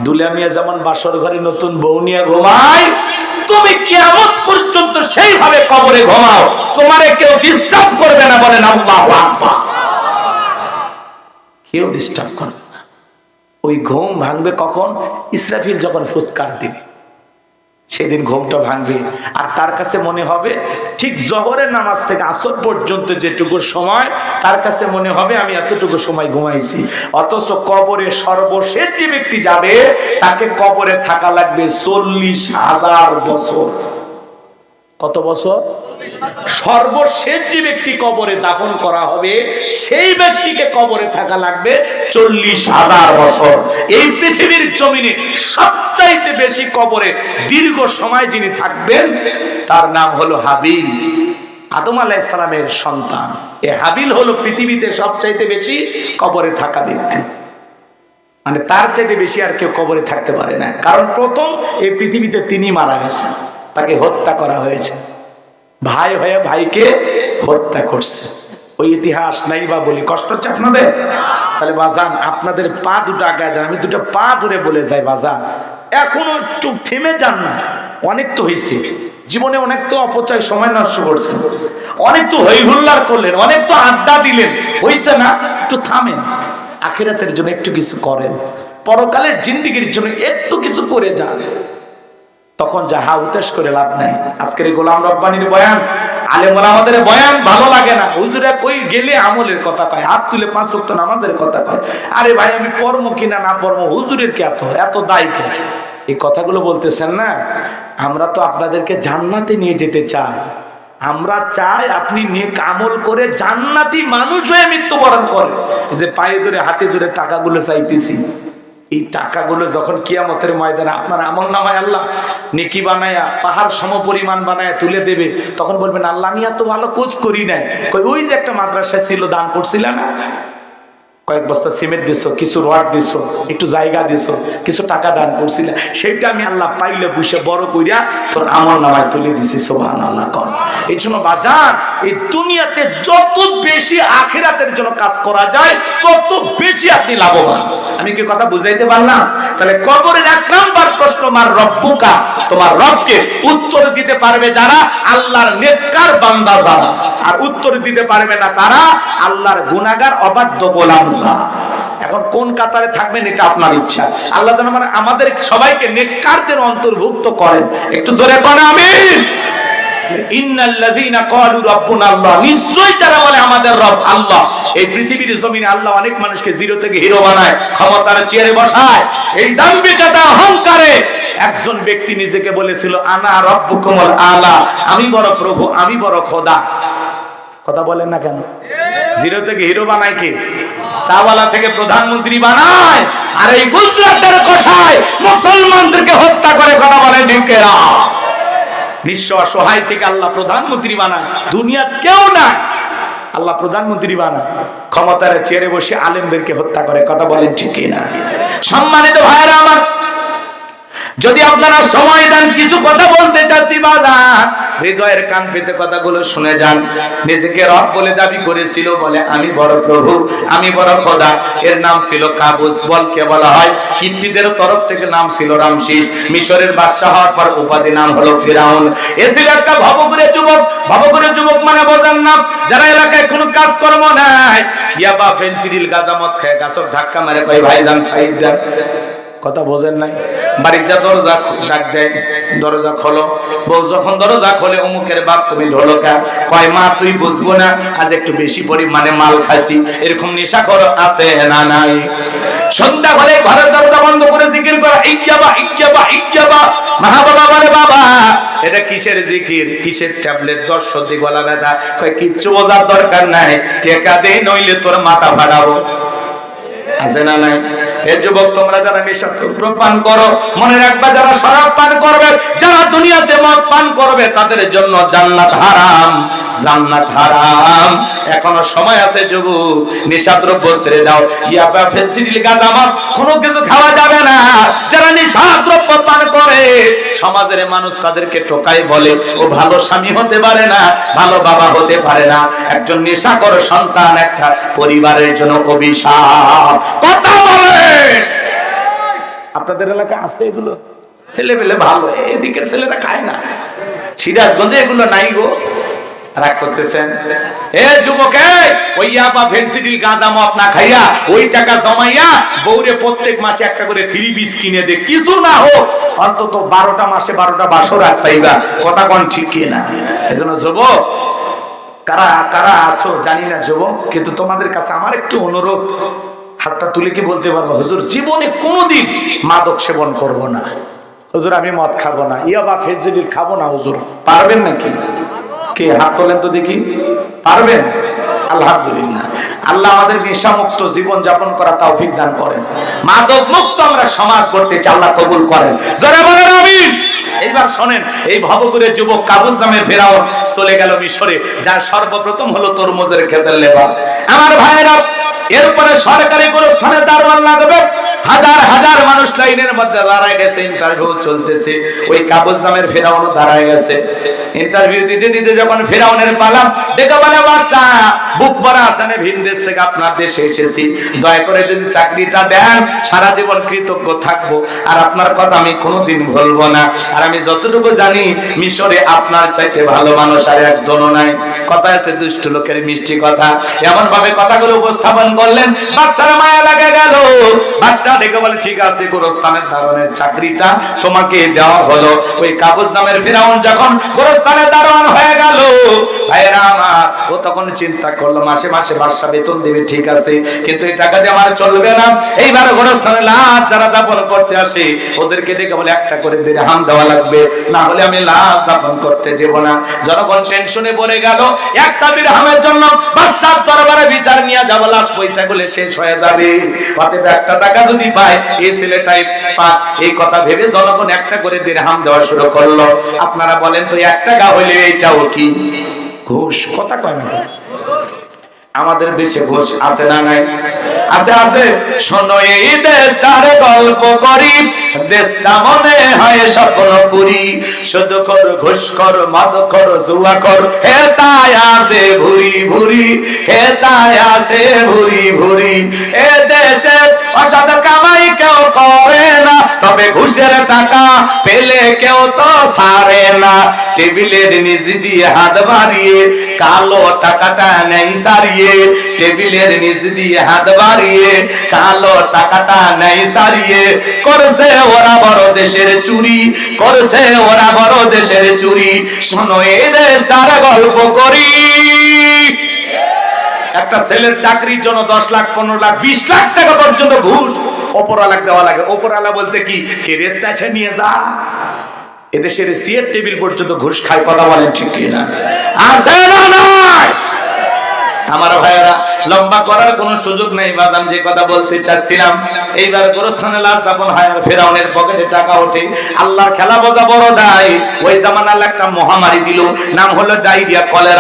দুলিয়া মিয়া যেমন বাসর ঘরে নতুন বউ নিয়ে ঘুমায়, তুমি কিয়ামত পর্যন্ত সেইভাবে কবরে ঘুমাও, তোমারে কেউ ডিস্টার্ব করবে না। বলেন আল্লাহু আকবার। কেউ ডিস্টার্ব করবে না। ওই ঘুম ভাঙবে কখন? ইসরাফিল যখন ফুৎকার দিবে, সেদিন ঘুমটা ভাঙবে। আর তার কাছে মনে হবে ঠিক জোহরের নামাজ থেকে আসর পর্যন্ত যেটুকু সময়, তার কাছে মনে হবে আমি এতটুকু সময় ঘুমাইছি। অথচ কবরে সর্বশেষ যে ব্যক্তি যাবে, তাকে কবরে থাকা লাগবে 40,000 বছর। কত বছর? সর্বশেষ যে ব্যক্তি কবরে দাফন করা হবে, সেই ব্যক্তিকে কবরে থাকা লাগবে 40,000 বছর। এই পৃথিবীর জমিনে সবচাইতে বেশি কবরে দীর্ঘ সময় যিনি থাকবেন, তার নাম হলো হাবিল, আদম আলাইহিস সালামের সন্তান। এই হাবিল হলো পৃথিবীতে সবচাইতে বেশি কবরে থাকা ব্যক্তি। মানে তার চাইতে বেশি আর কেউ কবরে থাকতে পারে না, কারণ প্রথম এই পৃথিবীতে তিনি মারা গেছেন, তাকে হত্যা করা হয়েছে, ভাই হয়ে ভাইকে হত্যা করছে। ওই ইতিহাস নাই বা বলি, কষ্ট হচ্ছে আপনাদের? তাহলে বাজান, আপনাদের পা দুটো আগায় দেন, আমি দুটো পা ধরে বলে যাই বাজান, এখনো একটু থেমে যান না। অনেক তো হয়েছে জীবনে, অনেক তো অপচয় সময় নষ্ট করছেন, অনেক তো হই হুল্লার করলেন, অনেক তো আড্ডা দিলেন, হয়েছে না? একটু থামেন, আখিরাতের জন্য একটু কিছু করেন, পরকালের জিন্দেগির জন্য একটু কিছু করে যান। তখন যা হা উতাস করে লাভ নাই। আজকের এই গোলাম রব্বানির বয়ান, আলেম ওলামাদের বয়ান ভালো লাগে না। হুজুরা কই গেলে আমলের কথা কয়, হাত তুলে 5 ওয়াক্ত নামাজের কথা কয়। আরে ভাই, আমি পড়মু কিনা না পড়মু, হুজুরের কি এত দায় কেন? এই কথাগুলো বলতেছেন না। আমরা তো আপনাদেরকে জান্নাতে নিয়ে যেতে চাই। আমরা চাই আপনি নেক আমল করে জান্নাতি মানুষ হয়ে মৃত্যুবরণ করেন। যে পায়ে ধরে হাতে ধরে টাকাগুলো চাইতেছি, এই টাকাগুলো যখন কিয়ামতের ময়দানে আপনার আমলনামায় আল্লাহ নেকি বানায়া পাহাড় সমপরিমাণ বানায়া তুলে দেবে, তখন বলবেন আল্লাহ আমি এত ভালো কোচ করি নাই। ওই যে একটা মাদ্রাসা ছিল, দান করছিল না, কয়েক বস্তা সিমেন্ট দিছো, কিছু রড দিছো, একটু জায়গা দিছো, কিছু টাকা দান করছিলে, সেইটা আমি আল্লাহ পাইলে বুঝে বড় কইরা তোর আমলনামায় তুলে দিছি। সুবহানাল্লাহ। কর এই জন্য বাজার, এই দুনিয়াতে যত বেশি আখিরাতের জন্য কাজ করা যায়, তত বেশি আপনি লাভবান। আমি কি কথা বুঝাইতে পারলাম? তাহলে কবরের 1 নাম্বার প্রশ্ন, মার রব্বুকা, তোমার রবকে উত্তর দিতে পারবে যারা আল্লাহর নেককার বান্দা যারা, আর উত্তর দিতে পারবে না তারা আল্লাহর গুনাহগার অবাধ্য গোলাম যারা। এখন কোন কাতারে থাকবেন এটা আপনার ইচ্ছা। আল্লাহ যেন আমাদের সবাইকে নেককারদের অন্তর্ভুক্ত করেন। একটু জোরে বলেন আমিন। ইন্নাল্লাযীনা ক্বালু রাব্বুনা আল্লাহ, নিশ্চয় যারা বলে আমাদের রব আল্লাহ। এই পৃথিবীর জমিনে আল্লাহ অনেক মানুষকে জিরো থেকে হিরো বানায়, ক্ষমতার চেয়ারে বসায়। এই দাম্ভিকতা অহংকারে একজন ব্যক্তি নিজেকে বলেছিল আনা রাব্বুকুমুল আলা, আমি বড় প্রভু, আমি বড় খোদা। কথা বলেন না কেন? জিরো থেকে হিরো বানায় কে? সাওয়ালা থেকে প্রধানমন্ত্রী বানায়। আর এই গুজরাটের কসাই মুসলমানদেরকে হত্যা করে। কথা বলেন নিকেরা। নিঃস্ব অসহায় থেকে আল্লাহ প্রধানমন্ত্রী বানায়। দুনিয়াত কেউ না, আল্লাহ প্রধানমন্ত্রী বানায়। ক্ষমতার চেয়ারে বসে আলেমদেরকে হত্যা করে। কথা বলেন ঠিক কিনা? সম্মানিত ভাইরা আমার, যদি আপনারা সময় দেন কিছু কথা বলতে চাচ্ছি বাজার, হৃদয়ের কান পেতে কথাগুলো শুনে যান। নিজেকে রব বলে দাবি করেছিল, বলে আমি বড় প্রভু, আমি বড় খোদা। এর নাম ছিল কাবুস। বলকে বলা হয় কিপ্টিদের তরফ থেকে নাম ছিল রামসিস। মিশরের বাদশা হওয়ার পর উপাধি নাম হলো ফিরাউন। এ ছিল একটা ভবঘুরে যুবক। ভবঘুরে যুবক মানে বোঝেন না, যারা এলাকায় কোনো কাজকর্ম নাই, ইয়াবা ফেন্সিডিল গাজামত খায়, গাছক ধাক্কা মারে, কয় ভাইজান সাইদ দেন। কথা বোঝেন নাই? বাড়ির যা দরজা ডাক দেয়, দরজা খোলো। বউ যখন দরজা খোলে, অমুকের বাপ তুমি ঢোলো কা? কয় মা তুই বুঝবো না, আজ একটু বেশি পরিমাণে মাল খাসি। এরকম নেশাখোর আছে না নাই? সন্ধ্যা হলে ঘরের দরজা বন্ধ করে জিকির করা, ইজ্জাবা ইজ্জাবা ইজ্জাবা। মা বাবা বলে বাবা এটা কিসের জিকির, কিসের ট্যাবলেট, জ্বর সর্দি গলা ব্যথা? কয় কিচ্ছু বোঝার দরকার নাই, টেকা দে নইলে তোর মাথা ফাটাবো। আছে না নাই? হে যুবক, তোমরা যারা নেশাদ্রব্য পান করো, মনে রাখবা যারা শরাব পান করবে, যারা দুনিয়াতে মদ পান করবে, তাদের জন্য জান্নাত হারাম, জান্নাত হারাম। এখনো সময় আছে যুবক, নেশাদ্রব্য ছেড়ে দাও। ইয়াবা ফেন্সিডিল গাঁজা মদ কোনো কিছু খাওয়া যাবে না। যারা নেশাদ্রব্য পান করে, সমাজের মানুষ তাদেরকে টোকাই, বলে ও ভালো স্বামী হতে পারে না, ভালো বাবা হতে পারে না। একজন নেশাখোর সন্তান একটা পরিবারের জন্য অভিশাপ। কথা বলে আপনাদের এলাকায় আছে এগুলো? ছেলে পেলে ভালো, এদিকের ছেলেরা খায় না, সিরাজগঞ্জে এগুলো নাই গো। রাগ করতেছেন? এ যুবক, ওই ইয়াবা ফেন্সিডিল গাঁজা মদ না খাইয়া ওই টাকা জমাইয়া বউরে প্রত্যেক মাসে একটা করে 3 পিস কিনে দে, কিছু না হোক অন্তত 12টা মাসে 12টা বাসর রাত পাইবা। কথা কোন ঠিক কি না? এজন্য যুবক, কারা কারা আছো জানি না যুবক, কিন্তু তোমাদের কাছে আমার একটু অনুরোধ, হাতটা তুলে কি বলতে পারবো, হুজুর জীবনে কোনোদিন মাদক সেবন করব না, হুজুর আমি মদ খাবো না, ইয়াবা ফেন্সিডিল খাবো না, হুজুর পারবেন নাকি? কে হাত তোলেন তো দেখি, পারবেন? আলহামদুলিল্লাহ, আল্লাহ আমাদের নেশা মুক্ত জীবন যাপন করা তৌফিক দান করেন, মাদক মুক্ত আমরা সমাজ করতে চাই, আল্লাহ কবুল করেন, জোরে বলেন আমিন। এইবার শোনেন, এই ভবঘুরের যুবক কাবুস নামের ফেরাউন চলে গেল মিশরে, যার সর্বপ্রথম হলো তরমুজের ক্ষেতের লেবার। আমার ভাইরা, এরপরে সরকারি গোরস্থানে দারোয়ান লাগবে, হাজার হাজার মানুষ লাইনের মধ্যে দাঁড়ায় গেছে, ইন্টারভিউ চলতেছে, ওই কাবুস নামের ফেরাউন দাঁড়ায় গেছে। ইন্টারভিউ দিতে দিতে যখন ফেরাউনের পালা, ডেকে বলে বাদশাহ, বুক ভরা আসানে ভিন দেশ থেকে আপনার দেশে এসেছি, দয়া করে যদি চাকরিটা দেন সারা জীবন কৃতজ্ঞ থাকবো, আর আপনার কথা আমি কোনোদিন ভুলবো না, আর আমি যতটুকু জানি মিশরে আপনার চাইতে ভালো মানুষ আর একজনও নাই। কথা আছে দুষ্ট লোকের মিষ্টি কথা, এমন ভাবে কথাগুলো উপস্থাপন করলেন, বাদশার মায়া লাগে গেল। বাদশাহ ডেকে বলে ঠিক আছে, গোরস্থানের দারোয়ানের চাকরিটা তোমাকে দেওয়া হলো। ওই কাবুস নামের ফেরাউন যখন গোরস্থানের দারোয়ান হয়ে গেল, ভাইরা আমার, ও তখন চিন্তা করলো মাসে মাসে বাদশা বেতন দেবে, ঠিক আছে, কিন্তু এই টাকা দিয়ে আমার চলবে না। এইবার গোরস্থানে লাশ যারা দাফন করতে আসে ওদেরকে ডেকে বলে একটা করে দিরহাম দেওয়া লাগবে, না হলে আমি লাশ দাফন করতে দেব না। জনগণ টেনশনে পড়ে গেল, একটা দিরহামের জন্য বাদশার দরবারে বিচার নিয়ে যাব, লাশ পয়সা গুলো শেষ হয়ে যাবে, অতএব একটা টাকা যদি পায় এই ছেলেটাই পাক, এই কথা ভেবে জনগণ একটা করে দিরহাম দেওয়া শুরু করলো। আপনারা বলেন তো, 1 টাকা হইলে এইটাও কি ঘুষ? কথা কয় না? আমাদের দেশে ঘুষ আছে না নাই? আছে, আছে। শোনো এই দেশটার গল্প করি, দেশটা মনে হয় স্বপ্ন পুরি, শুধু কর ঘুষ কর মদ কর জুয়া কর, হে তাই আছে ভুরি ভুরি, হে তাই আছে ভুরি ভুরি। এ দেশে অসৎ কামাই কেউ করে না, তবে ঘুষের টাকা পেলে কেউ তো ছাড়ে না। টেবিলের নিচে দিয়ে হাত বাড়িয়ে কালো টাকাটা নেই সারিয়ে, টেবিলের নিচে দিয়ে হাত বাড়িয়ে কালো টাকাটা নেই সারিয়ে, করছে ওরা বড় দেশের চুরি, করছে ওরা বড় দেশের চুরি। শোনো এই দেশটার গল্প করি, একটা ছেলের চাকরির জন্য 10 লাখ 15 লাখ 20 লাখ টাকা পর্যন্ত ঘুষ ওপরওয়ালা দেওয়া লাগে। ওপরওয়ালা বলতে কি, ফেরেশতা এসে নিয়ে যা। এদেশের সিয়ের টেবিল পর্যন্ত ঘুষ খায়, কথা বলেন ঠিক কি না? আছে না নাই? আমার ভাইয়েরা, লম্বা করার কোনো সুযোগ নাই, বাজান যে কথা বলতে চাচ্ছিলাম, এইবার গোরস্থানে লাশ দাফন হয়, আর ফেরাউনের পকেটে টাকা ওঠে। আল্লাহর খেলা বোঝা বড় দায়। ওই জামানায় একটা মহামারী দিল, নাম হলো ডায়রিয়া, কলেরা।